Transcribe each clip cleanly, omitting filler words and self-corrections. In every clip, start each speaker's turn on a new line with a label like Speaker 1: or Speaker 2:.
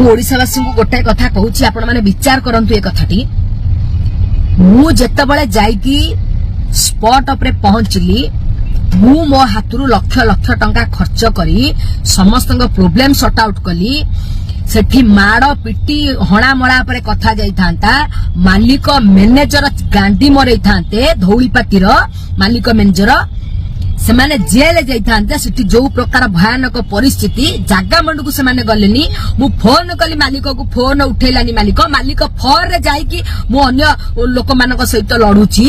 Speaker 1: ओडिशावासी को गोटाए कथा कहूची आपण माने विचार करंतु ए कथाटी मु जेतबळे जाईकी स्पॉट उपरे पहुंचली मु मो हाथरू लक्ष लक्ष टंका खर्च करी समस्त प्रोब्लेम सॉर्ट आउट कली सेठी माड़ पिटी हणा मळा परे कथा जाई थांता मालिक मैनेजर गांडी मरै थांते धौलीपातीर मालिक मैनेजर से माने जेल जाई थांते सेठी जो प्रकार भयानक परिस्थिति जागा मंड को से माने गलेनी मु फोन कली मालिक को फोन उठेलानी मालिक फोन रे जाई कि मु अन्य लोक मानक सहित लड़ुची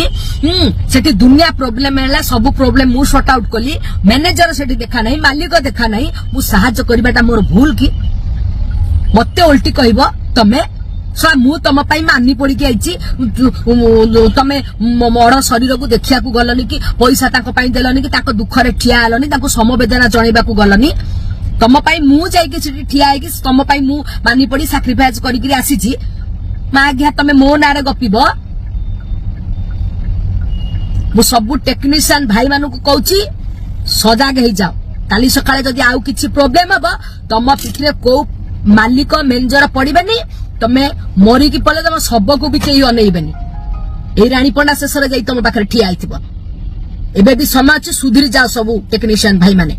Speaker 1: सेठी दुनिया प्रॉब्लम हैला सब प्रॉब्लम मु सॉर्ट आउट कली मैनेजर सेठी देखा नहीं मालिक देखा नहीं मु सहायता करबाटा मोर भूल की मते उल्टी कहबो तमे मु तुम मानी पड़ी के आईची तमे मोर शरीर को देखिया को गलनी कि पैसा देलनी कि दुखरे ठिया हलनी समवेदना जनइबा को गलनी तुम मु जाइए ठिया है तुम मु मानी पड़ी साक्रिफाइस करी आसी माँ घिया तमे मो नारे गपिब मु सब टेक्नीशियन भाई मानू कहूची सजाग हो जाओ काली सकाळे जदि आउ किछि प्रॉब्लम हबो तुम पिठरे को मालिक मैनेजर पड़िबेनी तमे मरी की पले तुम शब को भी कहीं अनइबेनी ए रानीपंडा शेष जाई तुम पाखरे ठिया आइथिबो एबे भी समय अछि सुधीर जाओ सब टेक्नीशियन भाई माने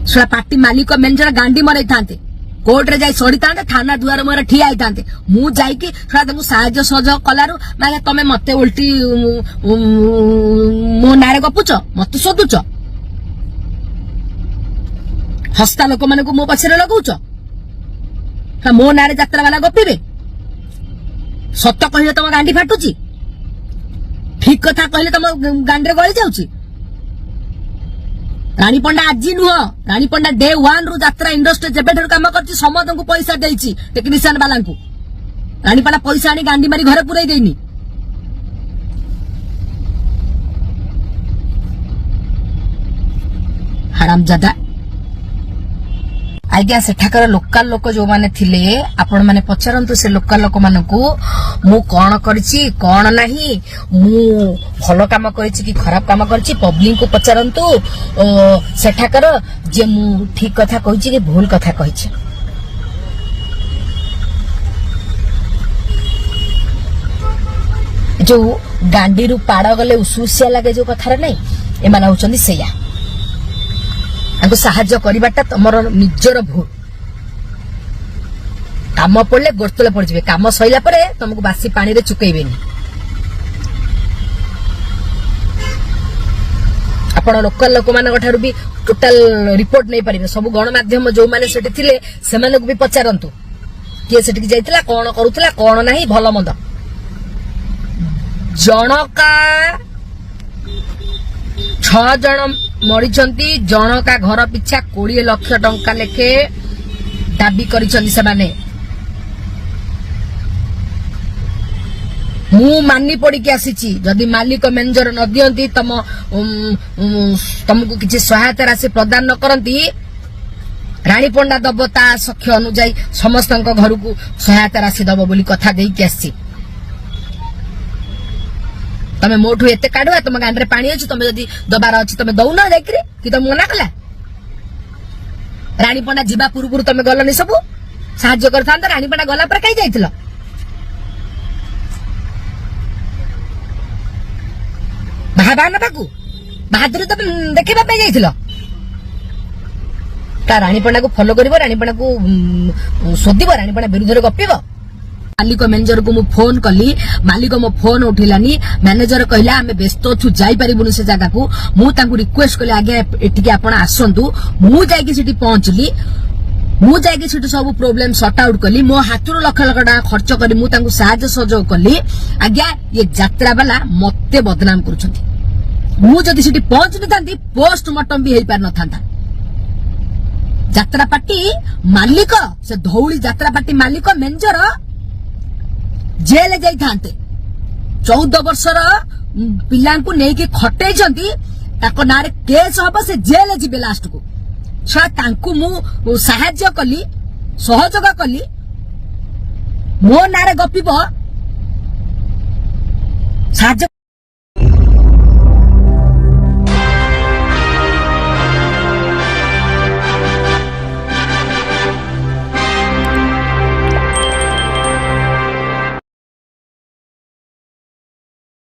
Speaker 1: सला पार्टी मालिक मैनेजर गांडी मरै थांते कोर्ट रे जाई सड़ी थांते थाना दुआर मोर ठिया आइ थांते मु जाई कि सला तमु साहाय्य सहयोग कलारु माने तमे मते उल्टी मो नारे गपुच मते सोदुच हस्ता लोक माने को मो पछरे लगाउछ मो नारे यात्रा वाला गपिबे सत्य कहले तम गांडी फाटुची ठीक कथा कहले तम गांडरे गळी जाउची रानीपंडा आजी नुह रानीपंडा डे 1 रु यात्रा इंडस्ट्री जेबेठर काम करची समस्त को पैसा देइची टेक्नीशियन वाला को रानीपंडा पैसा आनी गांडी मारी घरे पुराई देइनी हरामजादा आज्ञा सेठाकर लोकल लोक जो माने थिले आपण माने पचारंतु से लोकल लोक मानकू मु कौन करिछि कौन नाही मु भलो काम करिछि कि खराब काम करिछि पब्लिक को पचारंतु सेठाकर जे मु ठीक कथा कहिछि कि भूल कथा कहिछि जो गांडी रु पाड़ गले उसुसिया लागे जो कथा रे नै एमाना होचंदी सेया आंको साहाय्य करवाटा तुमर निजर भूल काम पड़े गोरतले पड़ जाए काम सैला परे तुमको बासी पानी रे चुकेबेनी आपण लोकल लोक मान भी टोटाल रिपोर्ट नहीं पारे सब गणमाध्यम जो माने सेठी थिले सेमाने को भी पचारंतु किए सेठी जाइतिला कोन करूतिला कोन नाही भलो मंद जनका 6 जन मरीचंती जनका घर पिछा 20 लाख टंका लेखे दाबी करिसंती सेमाने मु मानी पड़ी के आसीची जदि मालिक मैनेजर न दियंती तुमको किसी सहायता राशि प्रदान न करंती रानीपंडा दब ता सख्य अनुजाई समस्त घर को सहायता राशि दब बोली कथा देई के आसी तमे मोठू एते काढुआ तुम गांडरे पानी अछि तमे जदि दबार अछि तमे दउना जाइकरी कि तुम मना कला रानीपंडा जीवा पूर्व तमे गलनी सब साहाय्य करथांत रानीपंडा गला पर कई जाइथिलो भाबान बाकू बहादुर तो देखिबा पे जाइथिलो ता रानीपंडा को फॉलो करिवो रानीपंडा को सोदिबो रानीपंडा विरुद्ध रे गपिबो मालिक मैनेजर को मु फोन कली मालिक मो फोन उठिलानी मैनेजर कहला हमें व्यस्त छु जाई परिबुनु से जगह को मु तांको रिक्वेस्ट कले आगे एटिके आपण आसंतु मु जाईकी सिटी पहुंचली मु जाईकी सिटी सब प्रॉब्लम सॉर्ट आउट कली मो हाथुर लाख लाख टका खर्च करी मु तांको सहायता सहयोग कली आज्ञा ये यात्रा वाला मते बदनाम करूछंती मु जदी सिटी पहुंच न थांती पोस्टमार्टम भी हेई पार न थांता यात्रा पार्टी मालिक से धौली यात्रा पार्टी मालिक मैनेजर जेल जाई थांते 14 वर्षर पिला को नेकी खटे ताको नारे केस हबो से जेल जीवे लास्ट को छा तांकु मु सहायता कली सहयोग कली मो नारे गपिबो साहाय्य